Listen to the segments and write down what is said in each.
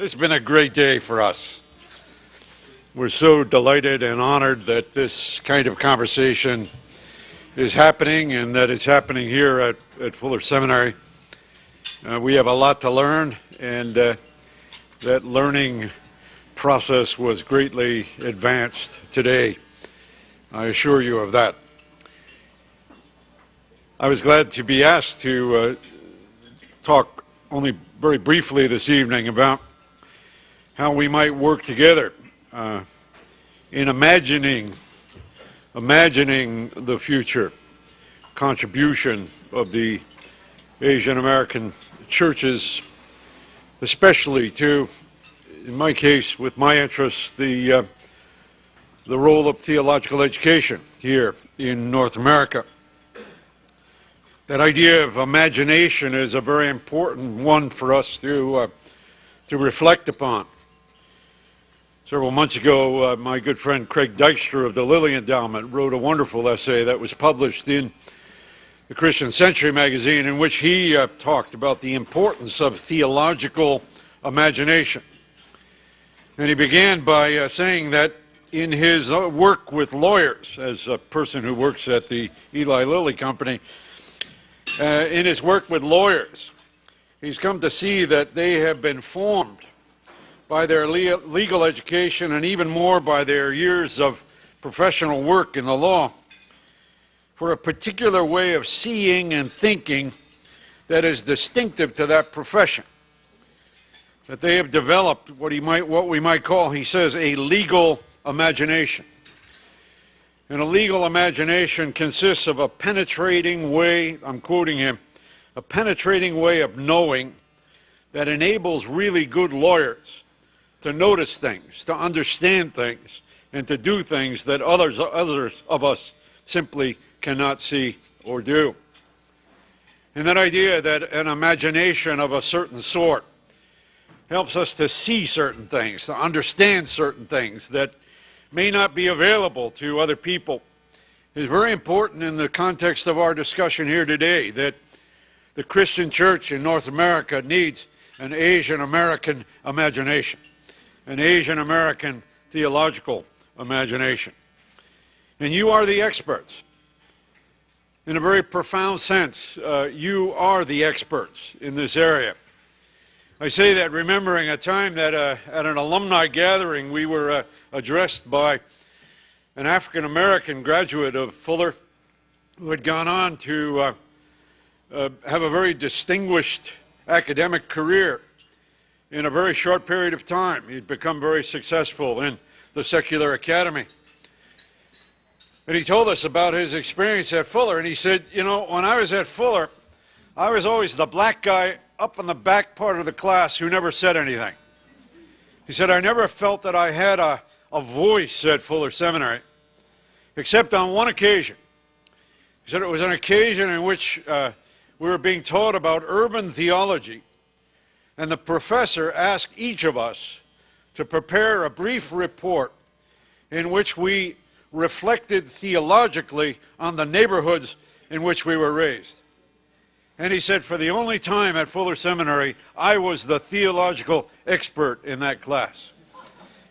It's been a great day for us. We're so delighted and honored that this kind of conversation is happening and that it's happening here at Fuller Seminary. We have a lot to learn, and that learning process was greatly advanced today. I assure you of that. I was glad to be asked to talk only very briefly this evening about how we might work together in imagining the future contribution of the Asian American churches, especially to, in my case, with my interests, the role of theological education here in North America. That idea of imagination is a very important one for us to reflect upon. Several months ago, my good friend Craig Dykstra of the Lilly Endowment wrote a wonderful essay that was published in the Christian Century magazine, in which he talked about the importance of theological imagination. And he began by saying that in his work with lawyers, as a person who works at the Eli Lilly Company, in his work with lawyers, he's come to see that they have been formed by their legal education and even more by their years of professional work in the law for a particular way of seeing and thinking that is distinctive to that profession. That they have developed what we might call, he says, a legal imagination. And a legal imagination consists of a penetrating way, I'm quoting him, a penetrating way of knowing that enables really good lawyers to notice things, to understand things, and to do things that others of us simply cannot see or do. And that idea that an imagination of a certain sort helps us to see certain things, to understand certain things that may not be available to other people is very important in the context of our discussion here today, that the Christian church in North America needs an Asian American imagination, an Asian American theological imagination. And you are the experts. In a very profound sense, you are the experts in this area. I say that remembering a time that at an alumni gathering we were addressed by an African American graduate of Fuller who had gone on to have a very distinguished academic career in a very short period of time. He'd become very successful in the secular academy. And he told us about his experience at Fuller, and he said, you know, when I was at Fuller, I was always the black guy up in the back part of the class who never said anything. He said, I never felt that I had a voice at Fuller Seminary, except on one occasion. He said it was an occasion in which we were being taught about urban theology, and the professor asked each of us to prepare a brief report in which we reflected theologically on the neighborhoods in which we were raised. And he said, for the only time at Fuller Seminary, I was the theological expert in that class.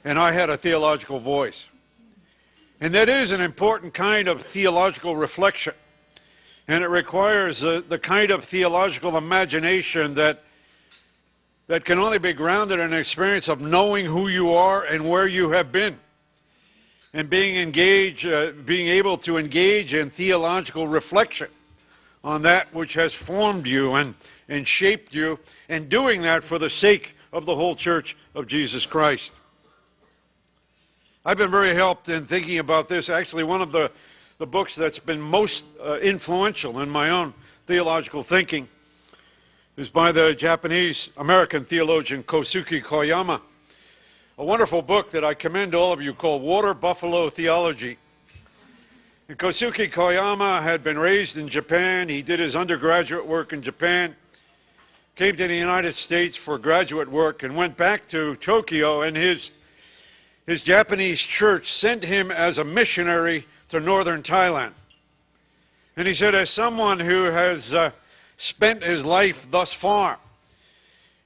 And I had a theological voice. And that is an important kind of theological reflection. And it requires the kind of theological imagination that can only be grounded in an experience of knowing who you are and where you have been. And being able to engage in theological reflection on that which has formed you and shaped you, and doing that for the sake of the whole Church of Jesus Christ. I've been very helped in thinking about this. Actually, one of the books that's been most influential in my own theological thinking is by the Japanese-American theologian Kosuke Koyama. A wonderful book that I commend to all of you called Water Buffalo Theology. And Kosuke Koyama had been raised in Japan. He did his undergraduate work in Japan, came to the United States for graduate work, and went back to Tokyo, and his Japanese church sent him as a missionary to northern Thailand. And he said, as someone who has spent his life thus far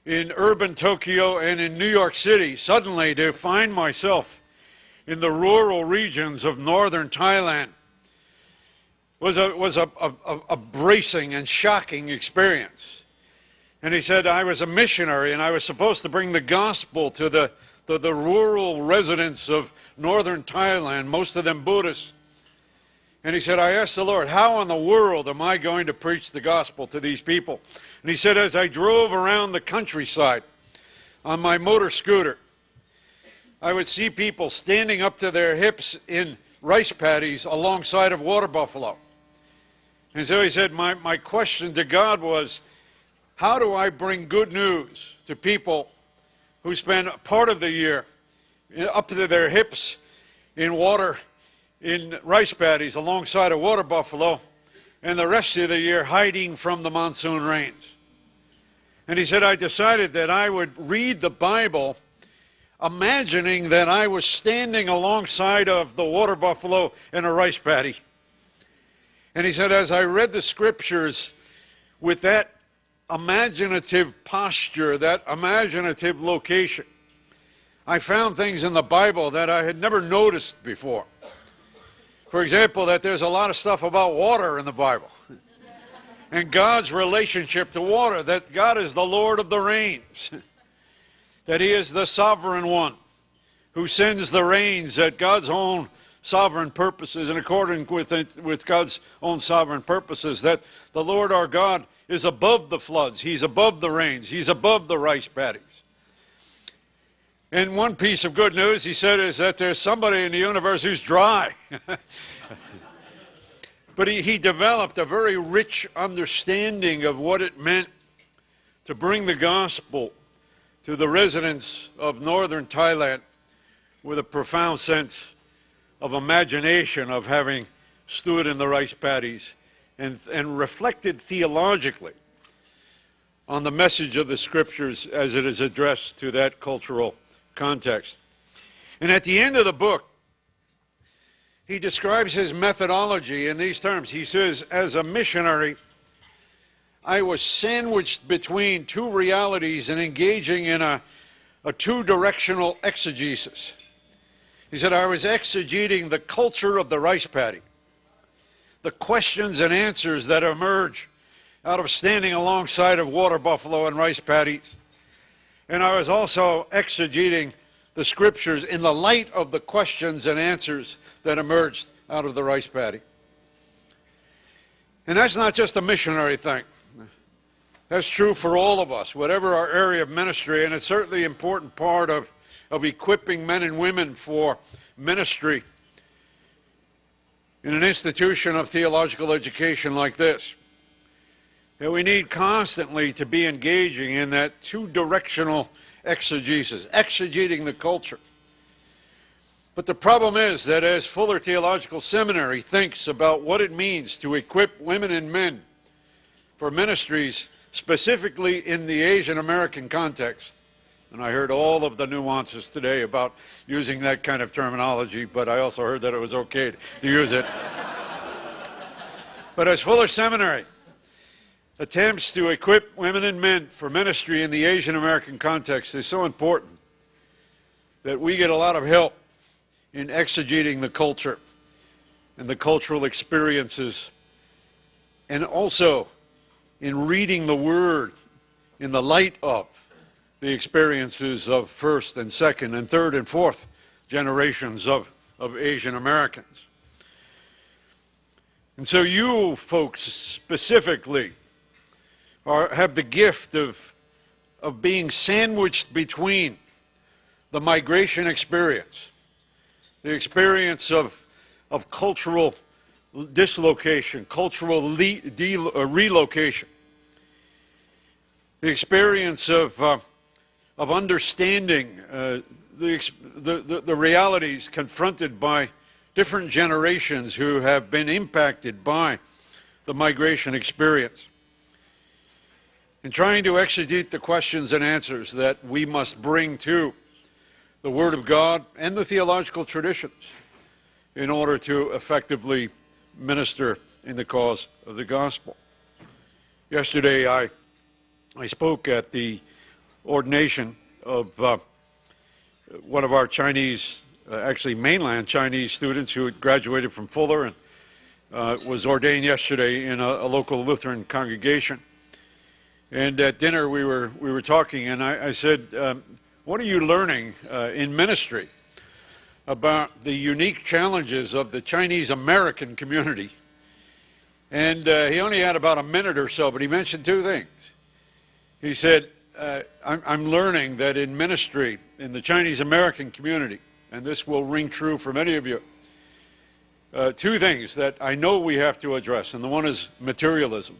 in urban Tokyo and in New York City, suddenly to find myself in the rural regions of northern Thailand was a bracing and shocking experience. And he said, I was a missionary and I was supposed to bring the gospel to the rural residents of northern Thailand, most of them Buddhists. And he said, I asked the Lord, how in the world am I going to preach the gospel to these people? And he said, as I drove around the countryside on my motor scooter, I would see people standing up to their hips in rice paddies alongside of water buffalo. And so he said, my question to God was, how do I bring good news to people who spend part of the year up to their hips in water, in rice paddies alongside of water buffalo, and the rest of the year hiding from the monsoon rains? And he said, I decided that I would read the Bible imagining that I was standing alongside of the water buffalo in a rice paddy. And he said, as I read the scriptures with that imaginative posture, that imaginative location, I found things in the Bible that I had never noticed before. For example, that there's a lot of stuff about water in the Bible. And God's relationship to water, that God is the Lord of the rains. That he is the sovereign one who sends the rains at God's own sovereign purposes and according with God's own sovereign purposes, that the Lord our God is above the floods, he's above the rains, he's above the rice paddies. And one piece of good news, he said, is that there's somebody in the universe who's dry. But he developed a very rich understanding of what it meant to bring the gospel to the residents of northern Thailand with a profound sense of imagination of having stood in the rice paddies and reflected theologically on the message of the scriptures as it is addressed to that cultural context. And at the end of the book, he describes his methodology in these terms. He says, as a missionary, I was sandwiched between two realities and engaging in a two-directional exegesis. He said, I was exegeting the culture of the rice paddy, the questions and answers that emerge out of standing alongside of water buffalo and rice paddies. And I was also exegeting the scriptures in the light of the questions and answers that emerged out of the rice paddy. And that's not just a missionary thing. That's true for all of us, whatever our area of ministry, and it's certainly an important part of equipping men and women for ministry in an institution of theological education like this. That we need constantly to be engaging in that two-directional exegesis, exegeting the culture. But the problem is that as Fuller Theological Seminary thinks about what it means to equip women and men for ministries, specifically in the Asian American context, and I heard all of the nuances today about using that kind of terminology, but I also heard that it was okay to use it. But as Fuller Seminary attempts to equip women and men for ministry in the Asian American context, is so important that we get a lot of help in exegeting the culture and the cultural experiences, and also in reading the Word in the light of the experiences of first and second and third and fourth generations of Asian Americans. And so you folks specifically have the gift of being sandwiched between the migration experience, the experience of cultural dislocation, cultural relocation, the experience of understanding the realities confronted by different generations who have been impacted by the migration experience, and trying to exegete the questions and answers that we must bring to the Word of God and the theological traditions in order to effectively minister in the cause of the gospel. Yesterday I spoke at the ordination of one of our Chinese, actually mainland Chinese students who had graduated from Fuller and was ordained yesterday in a local Lutheran congregation. And at dinner we were talking, and I said, what are you learning in ministry about the unique challenges of the Chinese American community? And he only had about a minute or so, but he mentioned two things. He said, I'm learning that in ministry, in the Chinese American community, and this will ring true for many of you, two things that I know we have to address, and the one is materialism,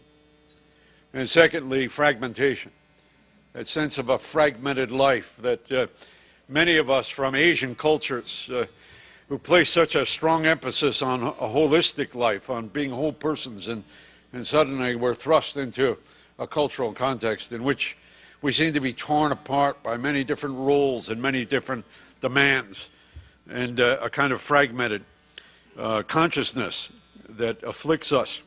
and secondly, fragmentation, that sense of a fragmented life that many of us from Asian cultures who place such a strong emphasis on a holistic life, on being whole persons, and suddenly we're thrust into a cultural context in which we seem to be torn apart by many different roles and many different demands, and a kind of fragmented consciousness that afflicts us.